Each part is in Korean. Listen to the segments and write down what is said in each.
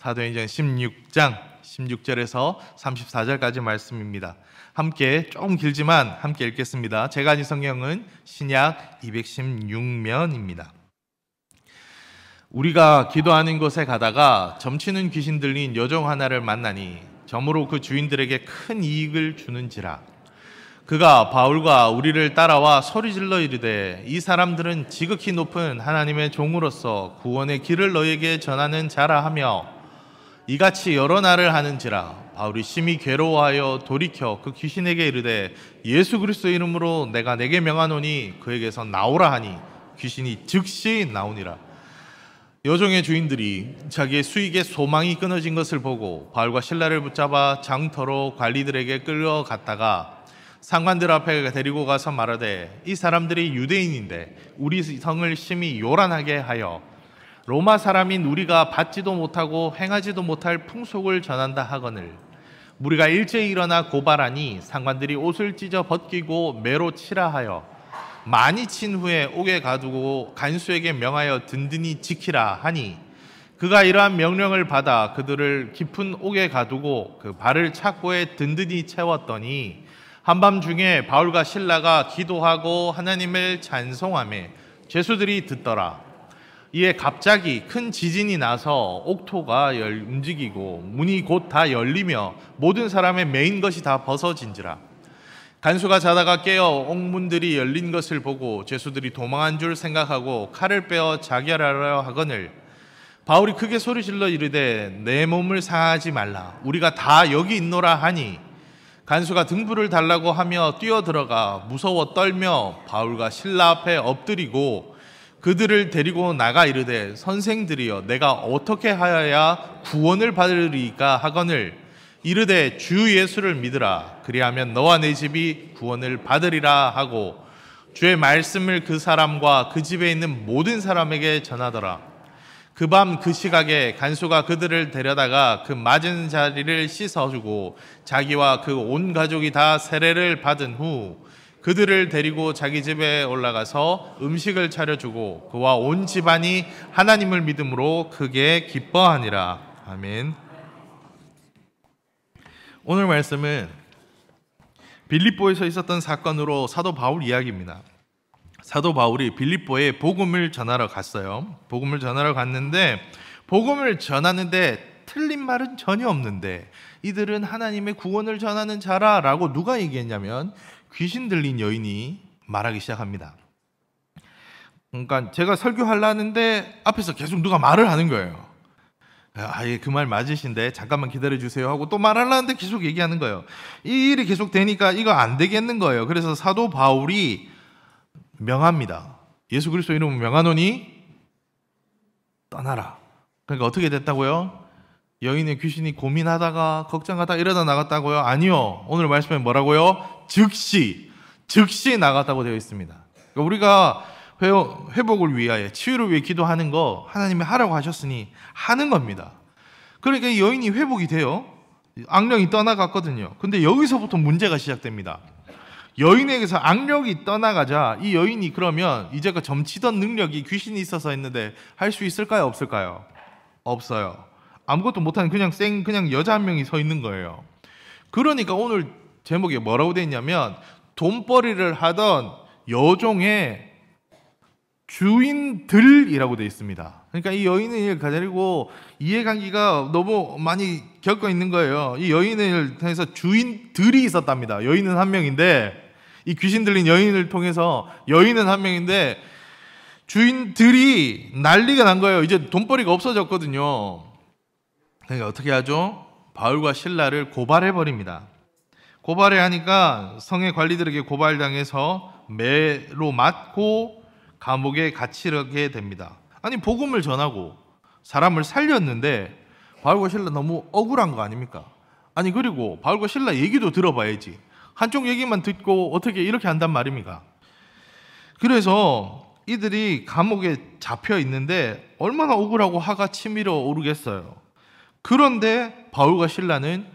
사도행전 16장 16절에서 34절까지 말씀입니다. 함께 조금 길지만 함께 읽겠습니다. 제가 가진 성경은 신약 216면입니다. 우리가 기도하는 곳에 가다가 점치는 귀신 들린 여종 하나를 만나니 점으로 그 주인들에게 큰 이익을 주는지라. 그가 바울과 우리를 따라와 소리질러 이르되 이 사람들은 지극히 높은 하나님의 종으로서 구원의 길을 너에게 전하는 자라 하며 이같이 여러 날을 하는지라. 바울이 심히 괴로워하여 돌이켜 그 귀신에게 이르되 예수 그리스도 이름으로 내가 내게 명하노니 그에게서 나오라 하니 귀신이 즉시 나오니라. 여종의 주인들이 자기의 수익에 소망이 끊어진 것을 보고 바울과 실라를 붙잡아 장터로 관리들에게 끌려갔다가 상관들 앞에 데리고 가서 말하되 이 사람들이 유대인인데 우리 성을 심히 요란하게 하여 로마 사람인 우리가 받지도 못하고 행하지도 못할 풍속을 전한다 하거늘 우리가 일제히 일어나 고발하니 상관들이 옷을 찢어 벗기고 매로 치라 하여 많이 친 후에 옥에 가두고 간수에게 명하여 든든히 지키라 하니 그가 이러한 명령을 받아 그들을 깊은 옥에 가두고 그 발을 착고에 든든히 채웠더니 한밤중에 바울과 실라가 기도하고 하나님을 찬송하며 죄수들이 듣더라. 이에 갑자기 큰 지진이 나서 옥토가 움직이고 문이 곧 다 열리며 모든 사람의 매인 것이 다 벗어진지라. 간수가 자다가 깨어 옥문들이 열린 것을 보고 죄수들이 도망한 줄 생각하고 칼을 빼어 자결하려 하거늘 바울이 크게 소리질러 이르되 내 몸을 상하지 말라. 우리가 다 여기 있노라 하니 간수가 등불을 달라고 하며 뛰어들어가 무서워 떨며 바울과 실라 앞에 엎드리고 그들을 데리고 나가 이르되 선생들이여 내가 어떻게 하여야 구원을 받으리까 하거늘 이르되 주 예수를 믿으라. 그리하면 너와 내 집이 구원을 받으리라 하고 주의 말씀을 그 사람과 그 집에 있는 모든 사람에게 전하더라. 그 밤 그 시각에 간수가 그들을 데려다가 그 맞은 자리를 씻어주고 자기와 그 온 가족이 다 세례를 받은 후 그들을 데리고 자기 집에 올라가서 음식을 차려주고 그와 온 집안이 하나님을 믿음으로 크게 기뻐하니라. 아멘. 오늘 말씀은 빌립보에서 있었던 사건으로 사도 바울 이야기입니다. 사도 바울이 빌립보에 복음을 전하러 갔어요. 복음을 전하러 갔는데 복음을 전하는데 틀린 말은 전혀 없는데 이들은 하나님의 구원을 전하는 자라라고 누가 얘기했냐면 귀신 들린 여인이 말하기 시작합니다. 그러니까 제가 설교하려는데 앞에서 계속 누가 말을 하는 거예요. 예, 그 말 맞으신데 잠깐만 기다려주세요 하고 또 말하려는데 계속 얘기하는 거예요. 이 일이 계속 되니까 이거 안 되겠는 거예요. 그래서 사도 바울이 명합니다. 예수 그리스도 이름으로 명하노니 떠나라. 그러니까 어떻게 됐다고요? 여인의 귀신이 고민하다가 걱정하다가 이러다 나갔다고요? 아니요. 오늘 말씀에 뭐라고요? 즉시 나갔다고 되어 있습니다. 그러니까 우리가 회복을 위하여 치유를 위해 기도하는 거 하나님이 하라고 하셨으니 하는 겁니다. 그러니까 이 여인이 회복이 돼요. 악령이 떠나갔거든요. 근데 여기서부터 문제가 시작됩니다. 여인에게서 악령이 떠나가자 이 여인이 그러면 이제껏 점치던 능력이 귀신이 있어서 했는데 할 수 있을까요? 없을까요? 없어요. 아무것도 못하는 그냥 여자 한 명이 서 있는 거예요. 그러니까 오늘 제목이 뭐라고 되어 있냐면 돈벌이를 하던 여종의 주인들이라고 되어 있습니다. 그러니까 이 여인을 가지고 이해관계가 너무 많이 겪어 있는 거예요. 이 여인을 통해서 주인들이 있었답니다. 여인은 한 명인데 이 귀신 들린 여인을 통해서 여인은 한 명인데 주인들이 난리가 난 거예요. 이제 돈벌이가 없어졌거든요. 그러니까 어떻게 하죠? 바울과 실라를 고발해버립니다. 고발해 하니까 성의 관리들에게 고발당해서 매로 맞고 감옥에 갇히게 됩니다. 아니 복음을 전하고 사람을 살렸는데 바울과 실라 너무 억울한 거 아닙니까? 아니 그리고 바울과 실라 얘기도 들어봐야지. 한쪽 얘기만 듣고 어떻게 이렇게 한단 말입니까? 그래서 이들이 감옥에 잡혀 있는데 얼마나 억울하고 화가 치밀어 오르겠어요. 그런데 바울과 실라는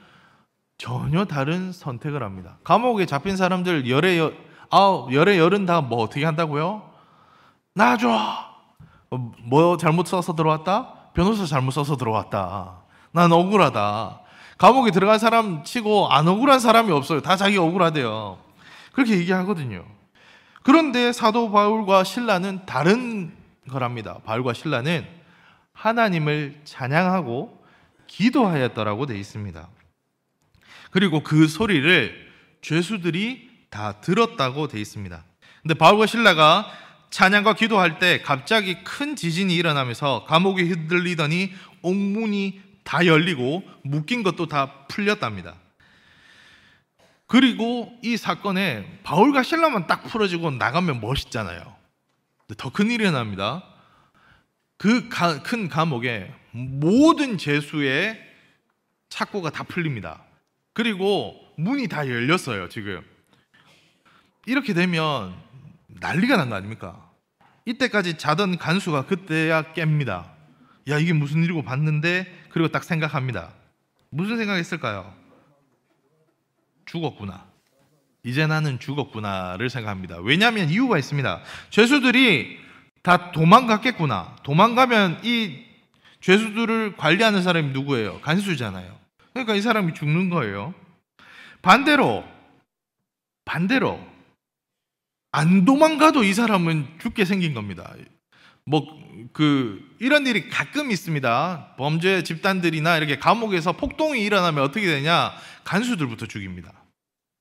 전혀 다른 선택을 합니다. 감옥에 잡힌 사람들 열의 열은 다 뭐 어떻게 한다고요? 놔줘. 뭐 잘못 써서 들어왔다? 변호사 잘못 써서 들어왔다. 난 억울하다. 감옥에 들어간 사람 치고 안 억울한 사람이 없어요. 다 자기 억울하대요. 그렇게 얘기하거든요. 그런데 사도 바울과 실라는 다른 거랍니다. 바울과 실라는 하나님을 찬양하고 기도하였더라고 되어 있습니다. 그리고 그 소리를 죄수들이 다 들었다고 되어 있습니다. 근데 바울과 실라가 찬양과 기도할 때 갑자기 큰 지진이 일어나면서 감옥이 흔들리더니 옥문이 다 열리고 묶인 것도 다 풀렸답니다. 그리고 이 사건에 바울과 실라만 딱 풀어지고 나가면 멋있잖아요. 더 큰 일이 일어납니다. 그 큰 감옥에 모든 죄수의 착고가 다 풀립니다. 그리고 문이 다 열렸어요. 지금 이렇게 되면 난리가 난 거 아닙니까? 이때까지 자던 간수가 그때야 깹니다. 야, 이게 무슨 일이고 봤는데, 그리고 딱 생각합니다. 무슨 생각했을까요? 죽었구나. 이제 나는 죽었구나를 생각합니다. 왜냐하면 이유가 있습니다. 죄수들이 다 도망갔겠구나. 도망가면 이 죄수들을 관리하는 사람이 누구예요? 간수잖아요. 그러니까 이 사람이 죽는 거예요. 반대로 안 도망가도 이 사람은 죽게 생긴 겁니다. 이런 일이 가끔 있습니다. 범죄 집단들이나 이렇게 감옥에서 폭동이 일어나면 어떻게 되냐? 간수들부터 죽입니다.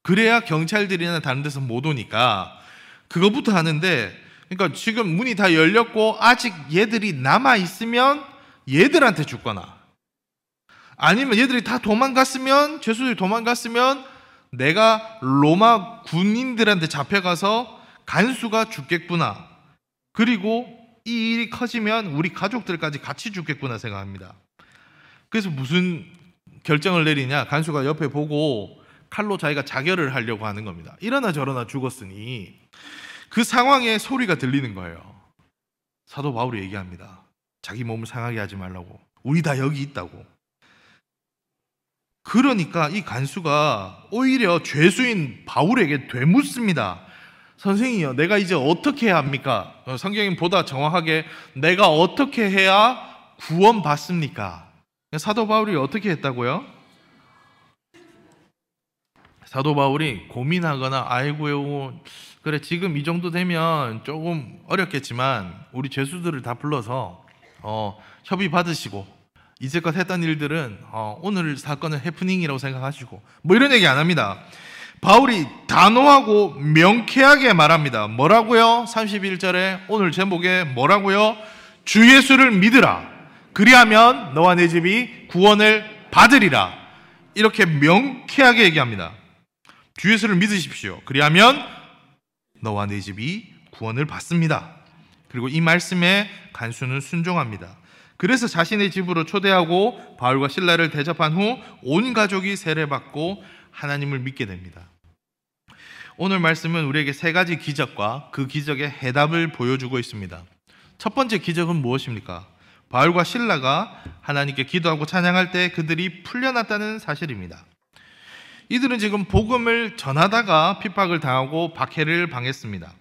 그래야 경찰들이나 다른 데서 못 오니까 그것부터 하는데, 그러니까 지금 문이 다 열렸고 아직 얘들이 남아 있으면 얘들한테 죽거나, 아니면 얘들이 다 도망갔으면, 죄수들이 도망갔으면 내가 로마 군인들한테 잡혀가서 간수가 죽겠구나. 그리고 이 일이 커지면 우리 가족들까지 같이 죽겠구나 생각합니다. 그래서 무슨 결정을 내리냐? 간수가 옆에 보고 칼로 자기가 자결을 하려고 하는 겁니다. 이러나 저러나 죽었으니. 그 상황에 소리가 들리는 거예요. 사도 바울이 얘기합니다. 자기 몸을 상하게 하지 말라고. 우리 다 여기 있다고. 그러니까 이 간수가 오히려 죄수인 바울에게 되묻습니다. 선생님이요, 내가 이제 어떻게 해야 합니까? 성경이 보다 정확하게 내가 어떻게 해야 구원받습니까? 사도 바울이 어떻게 했다고요? 사도 바울이 고민하거나, 아이고요, 그래 지금 이 정도 되면 조금 어렵겠지만 우리 죄수들을 다 불러서 협의 받으시고, 이제껏 했던 일들은 오늘 사건은 해프닝이라고 생각하시고, 뭐 이런 얘기 안 합니다. 바울이 단호하고 명쾌하게 말합니다. 뭐라고요? 31절에 오늘 제목에 뭐라고요? 주 예수를 믿으라. 그리하면 너와 내 집이 구원을 받으리라. 이렇게 명쾌하게 얘기합니다. 주 예수를 믿으십시오. 그리하면 너와 내 집이 구원을 받습니다. 그리고 이 말씀에 간수는 순종합니다. 그래서 자신의 집으로 초대하고 바울과 실라를 대접한 후 온 가족이 세례받고 하나님을 믿게 됩니다. 오늘 말씀은 우리에게 세 가지 기적과 그 기적의 해답을 보여주고 있습니다. 첫 번째 기적은 무엇입니까? 바울과 실라가 하나님께 기도하고 찬양할 때 그들이 풀려났다는 사실입니다. 이들은 지금 복음을 전하다가 핍박을 당하고 박해를 당했습니다.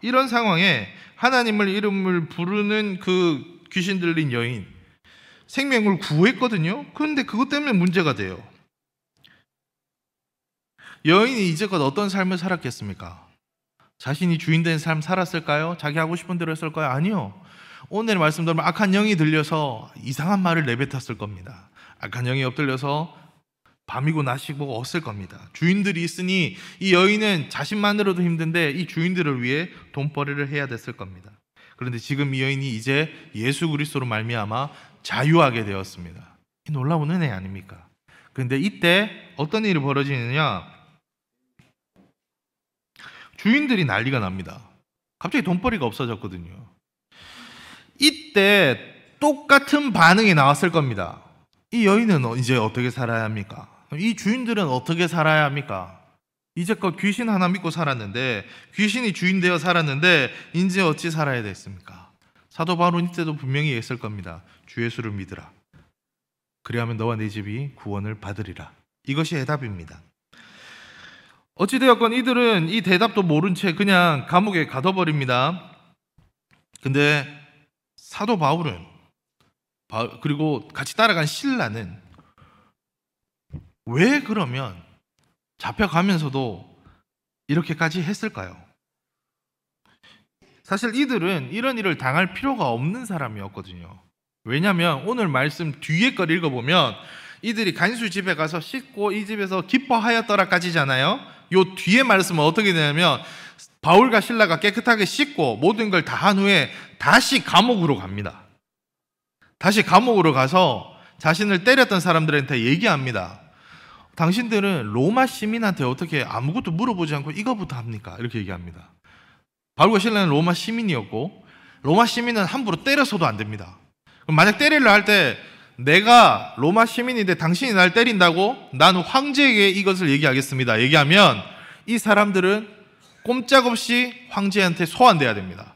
이런 상황에 하나님을 이름을 부르는 그 귀신 들린 여인, 생명을 구했거든요. 그런데 그것 때문에 문제가 돼요. 여인이 이제껏 어떤 삶을 살았겠습니까? 자신이 주인 된 삶 살았을까요? 자기 하고 싶은 대로 했을까요? 아니요. 오늘 말씀 들으면 악한 영이 들려서 이상한 말을 내뱉었을 겁니다. 악한 영이 엎들려서 밤이고 낮이고 없을 겁니다. 주인들이 있으니 이 여인은 자신만으로도 힘든데 이 주인들을 위해 돈벌이를 해야 됐을 겁니다. 그런데 지금 이 여인이 이제 예수 그리스도로 말미암아 자유하게 되었습니다. 이 놀라운 은혜 아닙니까? 그런데 이때 어떤 일이 벌어지느냐? 주인들이 난리가 납니다. 갑자기 돈벌이가 없어졌거든요. 이때 똑같은 반응이 나왔을 겁니다. 이 여인은 이제 어떻게 살아야 합니까? 이 주인들은 어떻게 살아야 합니까? 이제껏 귀신 하나 믿고 살았는데, 귀신이 주인 되어 살았는데 이제 어찌 살아야 됐습니까? 사도 바울은 이때도 분명히 했을 겁니다. 주 예수를 믿으라. 그리하면 너와 네 집이 구원을 받으리라. 이것이 해답입니다. 어찌되었건 이들은 이 대답도 모른 채 그냥 감옥에 가둬버립니다. 근데 사도 바울은, 그리고 같이 따라간 실라는 왜 그러면 잡혀가면서도 이렇게까지 했을까요? 사실 이들은 이런 일을 당할 필요가 없는 사람이었거든요. 왜냐하면 오늘 말씀 뒤에 걸 읽어보면 이들이 간수 집에 가서 씻고 이 집에서 기뻐하였더라까지잖아요. 요 뒤에 말씀은 어떻게 되냐면 바울과 실라가 깨끗하게 씻고 모든 걸 다 한 후에 다시 감옥으로 갑니다. 다시 감옥으로 가서 자신을 때렸던 사람들한테 얘기합니다. 당신들은 로마 시민한테 어떻게 아무것도 물어보지 않고 이거부터 합니까? 이렇게 얘기합니다. 바울과 실라는 로마 시민이었고 로마 시민은 함부로 때려서도 안 됩니다. 그럼 만약 때리려 할 때 내가 로마 시민인데 당신이 날 때린다고 난 황제에게 이것을 얘기하겠습니다. 얘기하면 이 사람들은 꼼짝없이 황제한테 소환돼야 됩니다.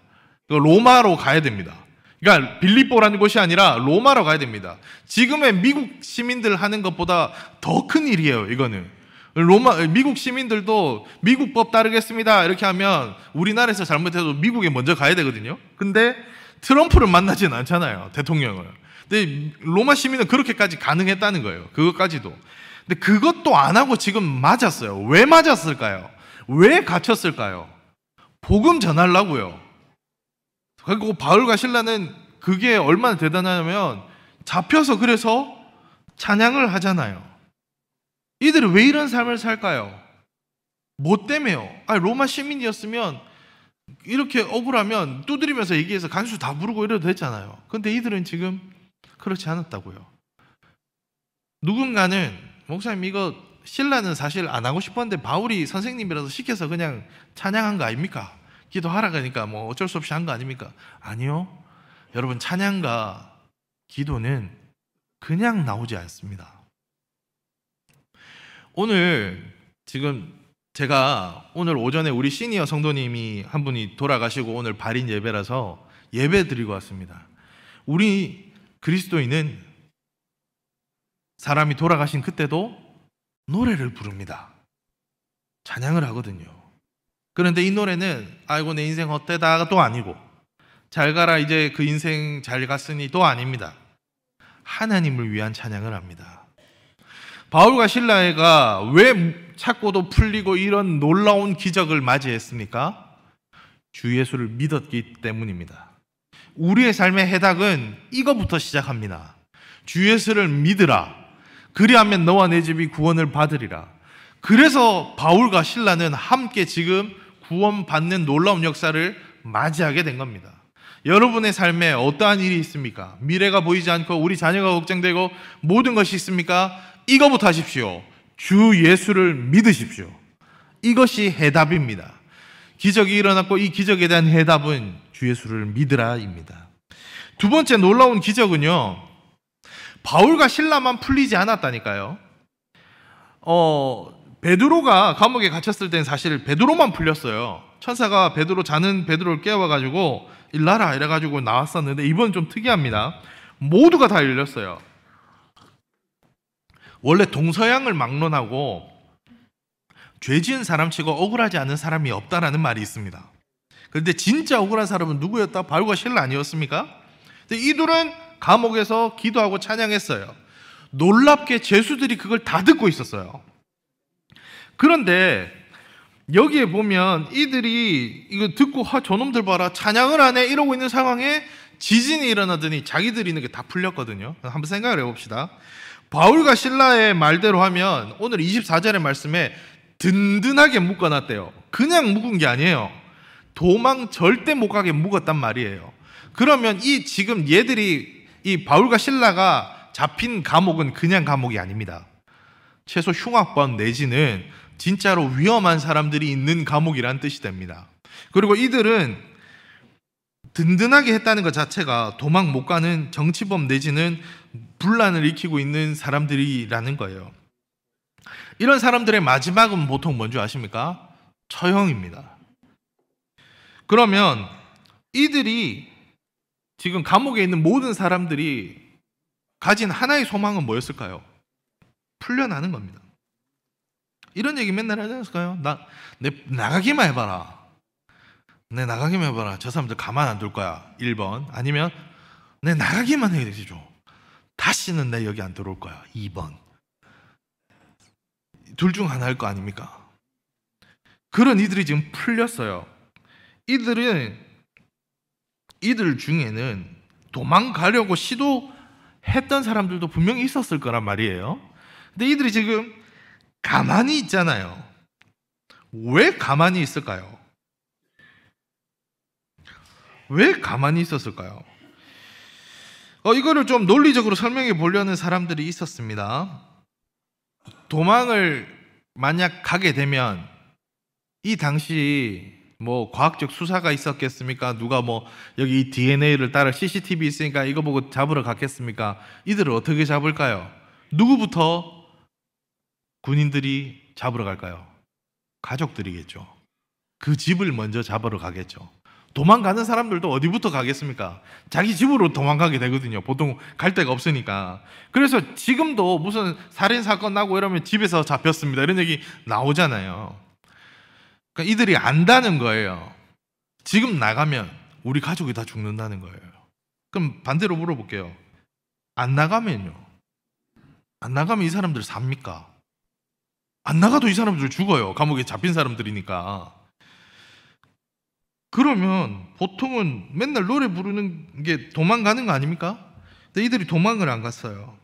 로마로 가야 됩니다. 그러니까 빌립보라는 곳이 아니라 로마로 가야 됩니다. 지금의 미국 시민들 하는 것보다 더 큰 일이에요. 이거는 미국 시민들도 미국 법 따르겠습니다 이렇게 하면 우리나라에서 잘못해도 미국에 먼저 가야 되거든요. 근데 트럼프를 만나지는 않잖아요, 대통령을. 근데 로마 시민은 그렇게까지 가능했다는 거예요. 그것까지도. 근데 그것도 안 하고 지금 맞았어요. 왜 맞았을까요? 왜 갇혔을까요? 복음 전하려고요. 그리고 바울과 실라는 그게 얼마나 대단하냐면 잡혀서 그래서 찬양을 하잖아요. 이들은 왜 이런 삶을 살까요? 뭐 때문에요? 로마 시민이었으면 이렇게 억울하면 두드리면서 얘기해서 간수 다 부르고 이래도 됐잖아요. 근데 이들은 지금 그렇지 않았다고요. 누군가는 목사님 이거 신라는 사실 안 하고 싶었는데 바울이 선생님이라서 시켜서 그냥 찬양한 거 아닙니까? 기도하라 그러니까 뭐 어쩔 수 없이 한 거 아닙니까? 아니요. 여러분, 찬양과 기도는 그냥 나오지 않습니다. 오늘 지금 제가 오늘 오전에 우리 시니어 성도님이 한 분이 돌아가시고 오늘 발인 예배라서 예배 드리고 왔습니다. 우리 그리스도인은 사람이 돌아가신 그때도 노래를 부릅니다. 찬양을 하거든요. 그런데 이 노래는 아이고 내 인생 헛되다도 아니고 잘 가라 이제 그 인생 잘 갔으니도 아닙니다. 하나님을 위한 찬양을 합니다. 바울과 실라가 왜 찾고도 풀리고 이런 놀라운 기적을 맞이했습니까? 주 예수를 믿었기 때문입니다. 우리의 삶의 해답은 이거부터 시작합니다. 주 예수를 믿으라. 그리하면 너와 내 집이 구원을 받으리라. 그래서 바울과 실라는 함께 지금 구원받는 놀라운 역사를 맞이하게 된 겁니다. 여러분의 삶에 어떠한 일이 있습니까? 미래가 보이지 않고 우리 자녀가 걱정되고 모든 것이 있습니까? 이거부터 하십시오. 주 예수를 믿으십시오. 이것이 해답입니다. 기적이 일어났고 이 기적에 대한 해답은 주 예수를 믿으라입니다. 두 번째 놀라운 기적은요, 바울과 실라만 풀리지 않았다니까요. 베드로가 감옥에 갇혔을 때는 사실 베드로만 풀렸어요. 천사가 자는 베드로를 깨워가지고 일나라 이래가지고 나왔었는데 이번은 좀 특이합니다. 모두가 다 열렸어요. 원래 동서양을 막론하고 죄 지은 사람치고 억울하지 않은 사람이 없다라는 말이 있습니다. 그런데 진짜 억울한 사람은 누구였다? 바울과 실라 아니었습니까? 근데 이들은 감옥에서 기도하고 찬양했어요. 놀랍게 죄수들이 그걸 다 듣고 있었어요. 그런데 여기에 보면 이들이 이거 듣고 저놈들 봐라 찬양을 하네 이러고 있는 상황에 지진이 일어나더니 자기들이 있는 게 다 풀렸거든요. 한번 생각을 해봅시다. 바울과 실라의 말대로 하면 오늘 24절의 말씀에 든든하게 묶어놨대요. 그냥 묶은 게 아니에요. 도망 절대 못 가게 묶었단 말이에요. 그러면 지금 얘들이 이 바울과 실라가 잡힌 감옥은 그냥 감옥이 아닙니다. 최소 흉악범 내지는 진짜로 위험한 사람들이 있는 감옥이란 뜻이 됩니다. 그리고 이들은 든든하게 했다는 것 자체가 도망 못 가는 정치범 내지는 분란을 일으키고 있는 사람들이라는 거예요. 이런 사람들의 마지막은 보통 뭔지 아십니까? 처형입니다. 그러면 이들이 지금 감옥에 있는 모든 사람들이 가진 하나의 소망은 뭐였을까요? 풀려나는 겁니다. 이런 얘기 맨날 하지 않았을까요? 나가기만 해봐라. 내 나가기만 해봐라. 저 사람들 가만 안 둘 거야. 1번. 아니면 내 나가기만 해야죠. 다시는 내 여기 안 들어올 거야. 2번. 둘 중 하나일 거 아닙니까? 그런 이들이 지금 풀렸어요. 이들 중에는 도망가려고 시도했던 사람들도 분명히 있었을 거란 말이에요. 근데 이들이 지금 가만히 있잖아요. 왜 가만히 있을까요? 왜 가만히 있었을까요? 이거를 좀 논리적으로 설명해 보려는 사람들이 있었습니다. 도망을 만약 가게 되면 이 당시 뭐 과학적 수사가 있었겠습니까? 누가 뭐 여기 DNA를 따라 CCTV 있으니까 이거 보고 잡으러 갔겠습니까? 이들을 어떻게 잡을까요? 누구부터 군인들이 잡으러 갈까요? 가족들이겠죠. 그 집을 먼저 잡으러 가겠죠. 도망가는 사람들도 어디부터 가겠습니까? 자기 집으로 도망가게 되거든요. 보통 갈 데가 없으니까. 그래서 지금도 무슨 살인사건 나고 이러면 집에서 잡혔습니다 이런 얘기 나오잖아요. 그러니까 이들이 안다는 거예요. 지금 나가면 우리 가족이 다 죽는다는 거예요. 그럼 반대로 물어볼게요. 안 나가면요? 안 나가면 이 사람들 삽니까? 안 나가도 이 사람들 죽어요. 감옥에 잡힌 사람들이니까. 그러면 보통은 맨날 노래 부르는 게 도망가는 거 아닙니까? 근데 이들이 도망을 안 갔어요.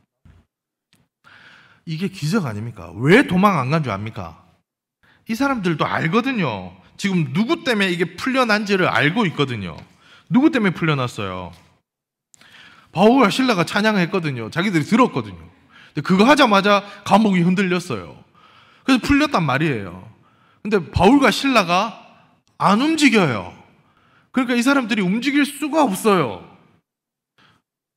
이게 기적 아닙니까? 왜 도망 안 간 줄 압니까? 이 사람들도 알거든요. 지금 누구 때문에 이게 풀려난지를 알고 있거든요. 누구 때문에 풀려났어요? 바울과 실라가 찬양했거든요. 자기들이 들었거든요. 근데 그거 하자마자 감옥이 흔들렸어요. 그래서 풀렸단 말이에요. 근데 바울과 실라가 안 움직여요. 그러니까 이 사람들이 움직일 수가 없어요.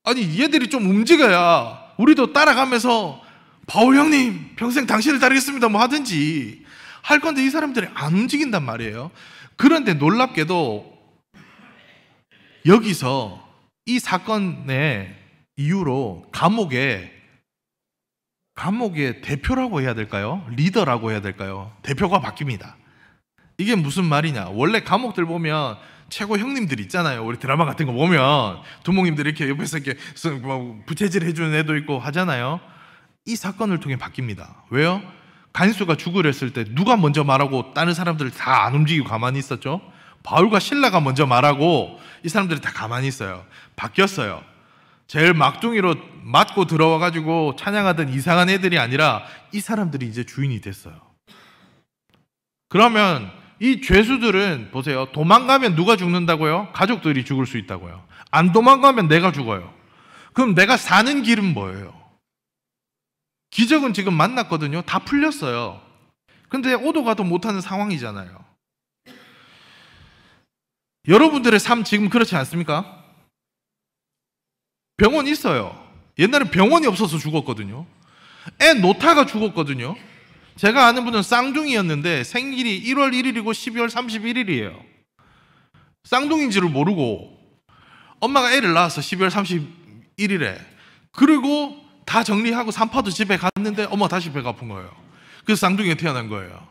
아니 얘들이 좀 움직여야 우리도 따라가면서 바울 형님 평생 당신을 따르겠습니다 뭐 하든지 할 건데 이 사람들이 안 움직인단 말이에요. 그런데 놀랍게도 여기서 이 사건의 이유로 감옥의 대표라고 해야 될까요? 리더라고 해야 될까요? 대표가 바뀝니다. 이게 무슨 말이냐? 원래 감옥들 보면 최고 형님들 있잖아요. 우리 드라마 같은 거 보면 두목님들이 이렇게 옆에서 이렇게 부채질 해주는 애도 있고 하잖아요. 이 사건을 통해 바뀝니다. 왜요? 간수가 죽으려 했을 때 누가 먼저 말하고 다른 사람들 다 안 움직이고 가만히 있었죠? 바울과 실라가 먼저 말하고 이 사람들이 다 가만히 있어요. 바뀌었어요. 제일 막둥이로 맞고 들어와가지고 찬양하던 이상한 애들이 아니라 이 사람들이 이제 주인이 됐어요. 그러면 이 죄수들은 보세요. 도망가면 누가 죽는다고요? 가족들이 죽을 수 있다고요. 안 도망가면 내가 죽어요. 그럼 내가 사는 길은 뭐예요? 기적은 지금 만났거든요. 다 풀렸어요. 근데 오도 가도 못하는 상황이잖아요. 여러분들의 삶 지금 그렇지 않습니까? 병원 있어요. 옛날에 병원이 없어서 죽었거든요. 애 놓다가 죽었거든요. 제가 아는 분은 쌍둥이였는데 생일이 1월 1일이고 12월 31일이에요. 쌍둥이인지를 모르고 엄마가 애를 낳았어. 12월 31일에. 그리고 다 정리하고 산파도 집에 갔는데 엄마 다시 배가 아픈 거예요. 그래서 쌍둥이가 태어난 거예요.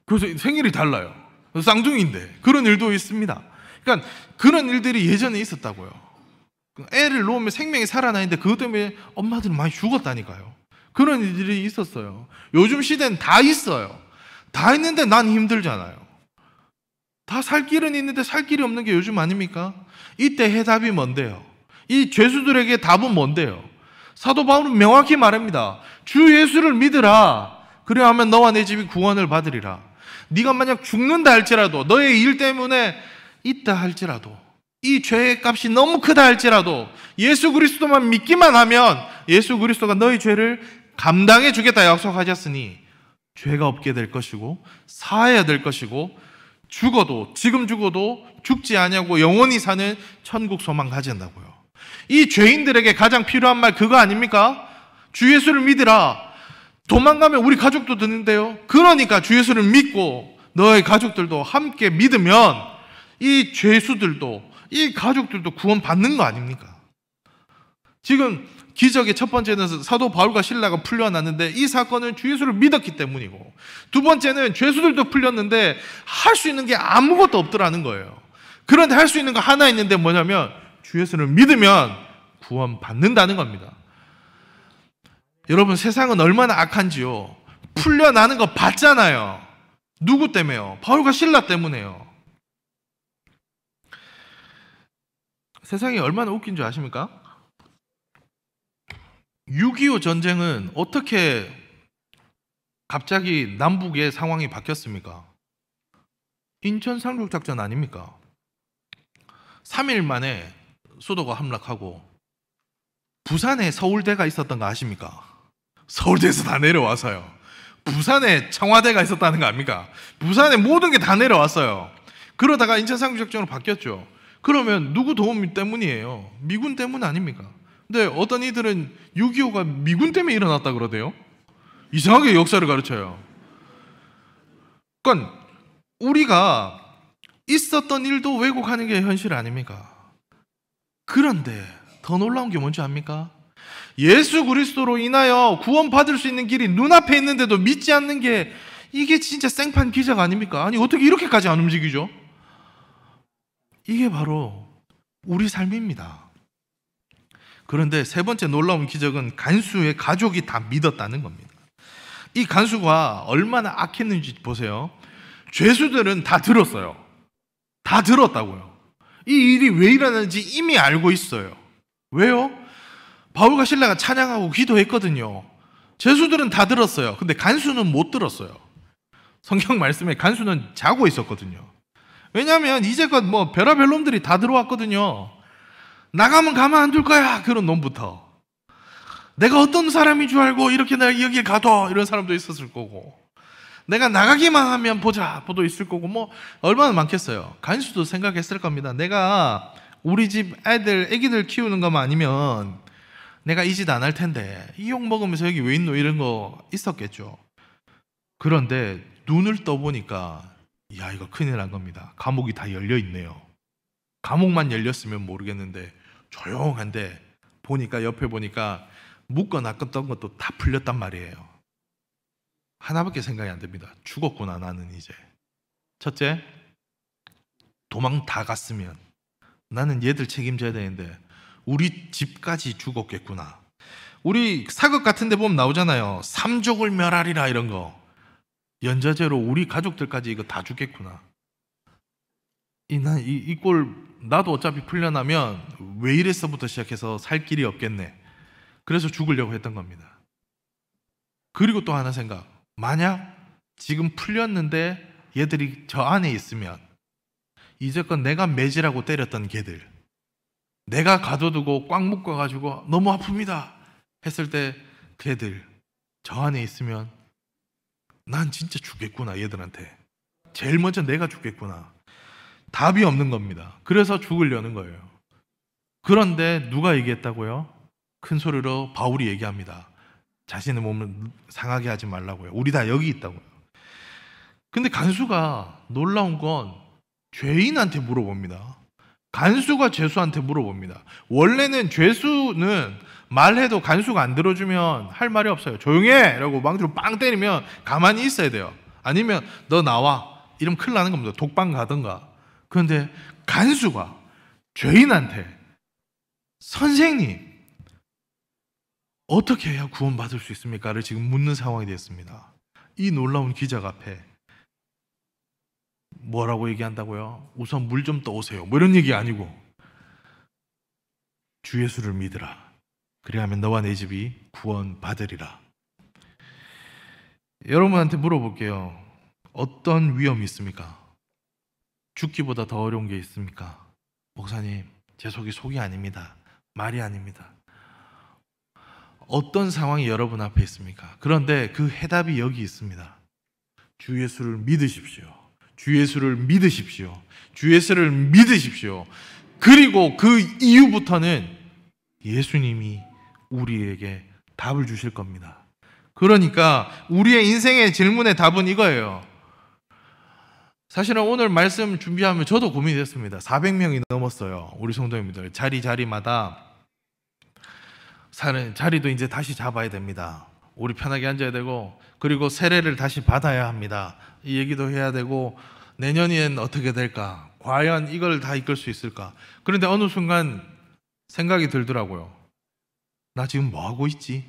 그래서 생일이 달라요. 쌍둥이인데 그런 일도 있습니다. 그러니까 그런 일들이 예전에 있었다고요. 애를 놓으면 생명이 살아나는데 그것 때문에 엄마들은 많이 죽었다니까요. 그런 일들이 있었어요. 요즘 시대는 다 있어요. 다 있는데 난 힘들잖아요. 다 살 길은 있는데 살 길이 없는 게 요즘 아닙니까? 이때 해답이 뭔데요? 이 죄수들에게 답은 뭔데요? 사도 바울은 명확히 말합니다. 주 예수를 믿으라. 그래 하면 너와 내 집이 구원을 받으리라. 네가 만약 죽는다 할지라도, 너의 일 때문에 있다 할지라도, 이 죄의 값이 너무 크다 할지라도 예수 그리스도만 믿기만 하면 예수 그리스도가 너의 죄를 감당해 주겠다 약속하셨으니 죄가 없게 될 것이고 사해야 될 것이고 죽어도 지금 죽어도 죽지 아니하고 영원히 사는 천국 소망 가진다고요. 이 죄인들에게 가장 필요한 말 그거 아닙니까? 주 예수를 믿으라. 도망가면 우리 가족도 듣는데요. 그러니까 주 예수를 믿고 너의 가족들도 함께 믿으면 이 죄수들도 이 가족들도 구원받는 거 아닙니까? 지금 기적의 첫 번째는 사도 바울과 실라가 풀려났는데 이 사건은 주 예수를 믿었기 때문이고, 두 번째는 죄수들도 풀렸는데 할 수 있는 게 아무것도 없더라는 거예요. 그런데 할 수 있는 거 하나 있는데 뭐냐면 주 예수를 믿으면 구원받는다는 겁니다. 여러분, 세상은 얼마나 악한지요. 풀려나는 거 봤잖아요. 누구 때문에요? 바울과 실라 때문에요. 세상이 얼마나 웃긴 줄 아십니까? 6.25 전쟁은 어떻게 갑자기 남북의 상황이 바뀌었습니까? 인천 상륙작전 아닙니까? 3일 만에 수도가 함락하고 부산에 서울대가 있었던 거 아십니까? 서울대에서 다 내려와서요. 부산에 청와대가 있었다는 거 아닙니까? 부산에 모든 게 다 내려왔어요. 그러다가 인천 상륙작전으로 바뀌었죠. 그러면 누구 도움 때문이에요? 미군 때문 아닙니까? 근데 어떤 이들은 6.25가 미군 때문에 일어났다 그러대요. 이상하게 역사를 가르쳐요. 그러니까 우리가 있었던 일도 왜곡하는 게 현실 아닙니까? 그런데 더 놀라운 게 뭔지 압니까? 예수 그리스도로 인하여 구원받을 수 있는 길이 눈앞에 있는데도 믿지 않는 게 이게 진짜 생판 기적 아닙니까? 아니 어떻게 이렇게까지 안 움직이죠? 이게 바로 우리 삶입니다. 그런데 세 번째 놀라운 기적은 간수의 가족이 다 믿었다는 겁니다. 이 간수가 얼마나 악했는지 보세요. 죄수들은 다 들었어요. 다 들었다고요. 이 일이 왜 일어나는지 이미 알고 있어요. 왜요? 바울과 실라가 찬양하고 기도했거든요. 죄수들은 다 들었어요. 근데 간수는 못 들었어요. 성경 말씀에 간수는 자고 있었거든요. 왜냐하면 이제껏 뭐 별의별 놈들이 다 들어왔거든요. 나가면 가만 안 둘 거야, 그런 놈부터. 내가 어떤 사람인 줄 알고 이렇게 내가 여기 가둬, 이런 사람도 있었을 거고, 내가 나가기만 하면 보자 보도 있을 거고, 뭐 얼마나 많겠어요. 간수도 생각했을 겁니다. 내가 우리 집 애기들 키우는 것만 아니면 내가 이 짓 안 할 텐데 이 욕 먹으면서 여기 왜 있노, 이런 거 있었겠죠. 그런데 눈을 떠보니까 야, 이거 큰일 난 겁니다. 감옥이 다 열려 있네요. 감옥만 열렸으면 모르겠는데 조용한데 보니까, 옆에 보니까 묶어놨던 것도 다 풀렸단 말이에요. 하나밖에 생각이 안 됩니다. 죽었구나, 나는 이제. 첫째, 도망 다 갔으면 나는 얘들 책임져야 되는데 우리 집까지 죽었겠구나. 우리 사극 같은 데 보면 나오잖아요. 삼족을 멸하리라, 이런 거. 연좌제로 우리 가족들까지 이거 다 죽겠구나. 이 꼴 나도 어차피 풀려나면 왜 이랬어부터 시작해서 살 길이 없겠네. 그래서 죽으려고 했던 겁니다. 그리고 또 하나 생각. 만약 지금 풀렸는데 얘들이 저 안에 있으면 이제껏 내가 매질하고 때렸던 걔들, 내가 가둬두고 꽉 묶어가지고 너무 아픕니다 했을 때 걔들 저 안에 있으면 난 진짜 죽겠구나. 얘들한테 제일 먼저 내가 죽겠구나. 답이 없는 겁니다. 그래서 죽으려는 거예요. 그런데 누가 얘기했다고요? 큰 소리로 바울이 얘기합니다. 자신의 몸을 상하게 하지 말라고요. 우리 다 여기 있다고요. 근데 간수가 놀라운 건 죄인한테 물어봅니다. 간수가 죄수한테 물어봅니다. 원래는 죄수는 말해도 간수가 안 들어주면 할 말이 없어요. 조용해! 라고 망치로 빵 때리면 가만히 있어야 돼요. 아니면 너 나와, 이러면 큰일 나는 겁니다. 독방 가든가. 그런데 간수가 죄인한테 선생님, 어떻게 해야 구원받을 수 있습니까?를 지금 묻는 상황이 됐습니다. 이 놀라운 기적 앞에 뭐라고 얘기한다고요? 우선 물 좀 떠오세요, 뭐 이런 얘기 아니고 주 예수를 믿으라. 그래야만 너와 내 집이 구원받으리라. 여러분한테 물어볼게요. 어떤 위험이 있습니까? 죽기보다 더 어려운 게 있습니까? 목사님, 제 속이 아닙니다. 말이 아닙니다. 어떤 상황이 여러분 앞에 있습니까? 그런데 그 해답이 여기 있습니다. 주 예수를 믿으십시오. 주 예수를 믿으십시오. 주 예수를 믿으십시오. 그리고 그 이후부터는 예수님이 우리에게 답을 주실 겁니다. 그러니까 우리의 인생의 질문의 답은 이거예요. 사실은 오늘 말씀 준비하면 저도 고민이 됐습니다. 400명이 넘었어요. 우리 성도님들. 자리마다 사는 자리도 이제 다시 잡아야 됩니다. 우리 편하게 앉아야 되고, 그리고 세례를 다시 받아야 합니다. 이 얘기도 해야 되고, 내년엔 어떻게 될까? 과연 이걸 다 이끌 수 있을까? 그런데 어느 순간 생각이 들더라고요. 나 지금 뭐 하고 있지?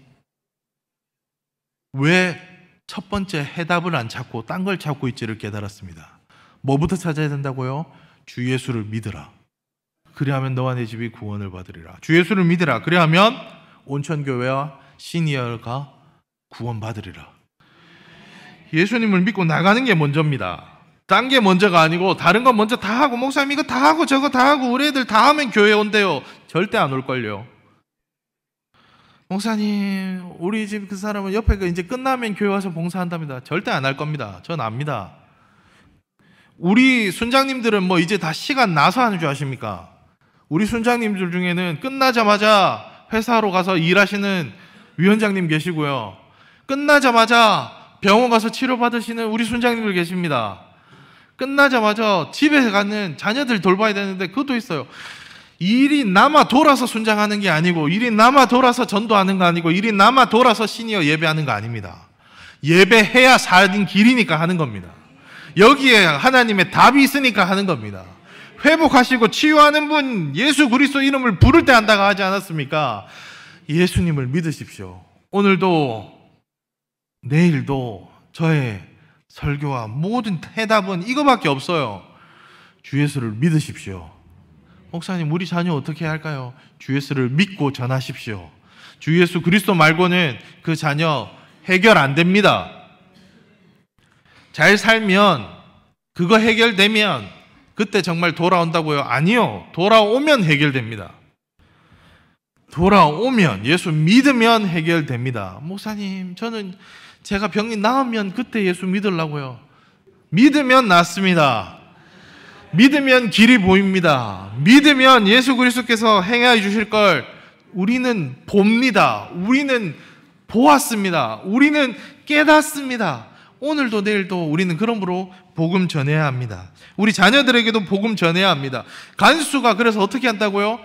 왜 첫 번째 해답을 안 찾고 딴 걸 찾고 있지를 깨달았습니다. 뭐부터 찾아야 된다고요? 주 예수를 믿으라. 그리하면 너와 내 집이 구원을 받으리라. 주 예수를 믿으라. 그리하면 온천교회와 시니어가 구원받으리라. 예수님을 믿고 나가는 게 먼저입니다. 딴 게 먼저가 아니고 다른 건 먼저 다 하고, 목사님 이거 다 하고 저거 다 하고 우리 애들 다 하면 교회 온대요. 절대 안 올걸요. 목사님 우리 집 그 사람은 옆에 이제 끝나면 교회 와서 봉사한답니다. 절대 안 할 겁니다. 전 압니다. 우리 순장님들은 뭐 이제 다 시간 나서 하는 줄 아십니까? 우리 순장님들 중에는 끝나자마자 회사로 가서 일하시는 위원장님 계시고요, 끝나자마자 병원 가서 치료받으시는 우리 순장님들 계십니다. 끝나자마자 집에 가는 자녀들 돌봐야 되는데 그것도 있어요. 일이 남아 돌아서 순장하는 게 아니고, 일이 남아 돌아서 전도하는 거 아니고, 일이 남아 돌아서 시니어 예배하는 거 아닙니다. 예배해야 사는 길이니까 하는 겁니다. 여기에 하나님의 답이 있으니까 하는 겁니다. 회복하시고 치유하는 분 예수 그리스도 이름을 부를 때 한다고 하지 않았습니까? 예수님을 믿으십시오. 오늘도 내일도 저의 설교와 모든 해답은 이거밖에 없어요. 주 예수를 믿으십시오. 목사님 우리 자녀 어떻게 해야 할까요? 주 예수를 믿고 전하십시오. 주 예수 그리스도 말고는 그 자녀 해결 안 됩니다. 잘 살면, 그거 해결되면 그때 정말 돌아온다고요? 아니요. 돌아오면 해결됩니다. 돌아오면, 예수 믿으면 해결됩니다. 목사님 저는 제가 병이 나으면 그때 예수 믿으려고요. 믿으면 낫습니다. 믿으면 길이 보입니다. 믿으면 예수 그리스도께서 행하여 주실 걸 우리는 봅니다. 우리는 보았습니다. 우리는 깨닫습니다. 오늘도 내일도 우리는 그러므로 복음 전해야 합니다. 우리 자녀들에게도 복음 전해야 합니다. 간수가 그래서 어떻게 한다고요?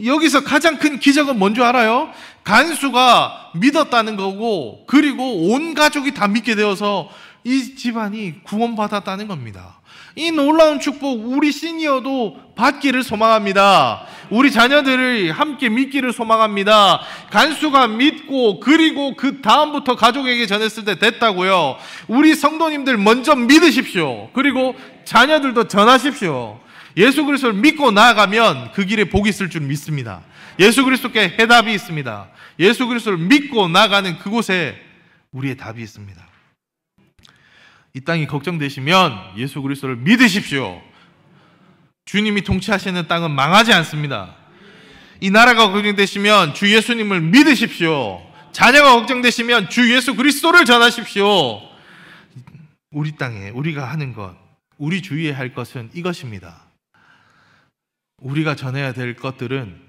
여기서 가장 큰 기적은 뭔 줄 알아요? 간수가 믿었다는 거고, 그리고 온 가족이 다 믿게 되어서 이 집안이 구원받았다는 겁니다. 이 놀라운 축복 우리 시니어도 받기를 소망합니다. 우리 자녀들이 함께 믿기를 소망합니다. 간수가 믿고, 그리고 그 다음부터 가족에게 전했을 때 됐다고요. 우리 성도님들 먼저 믿으십시오. 그리고 자녀들도 전하십시오. 예수 그리스도를 믿고 나아가면 그 길에 복이 있을 줄 믿습니다. 예수 그리스도께 해답이 있습니다. 예수 그리스도를 믿고 나아가는 그곳에 우리의 답이 있습니다. 이 땅이 걱정되시면 예수 그리스도를 믿으십시오. 주님이 통치하시는 땅은 망하지 않습니다. 이 나라가 걱정되시면 주 예수님을 믿으십시오. 자녀가 걱정되시면 주 예수 그리스도를 전하십시오. 우리 땅에 우리가 하는 것, 우리 주위에 할 것은 이것입니다. 우리가 전해야 될 것들은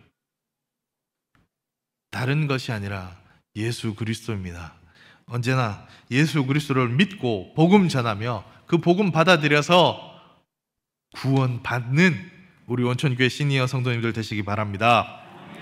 다른 것이 아니라 예수 그리스도입니다. 언제나 예수 그리스도를 믿고 복음 전하며 그 복음 받아들여서 구원받는 우리 원천교회 시니어 성도님들 되시기 바랍니다.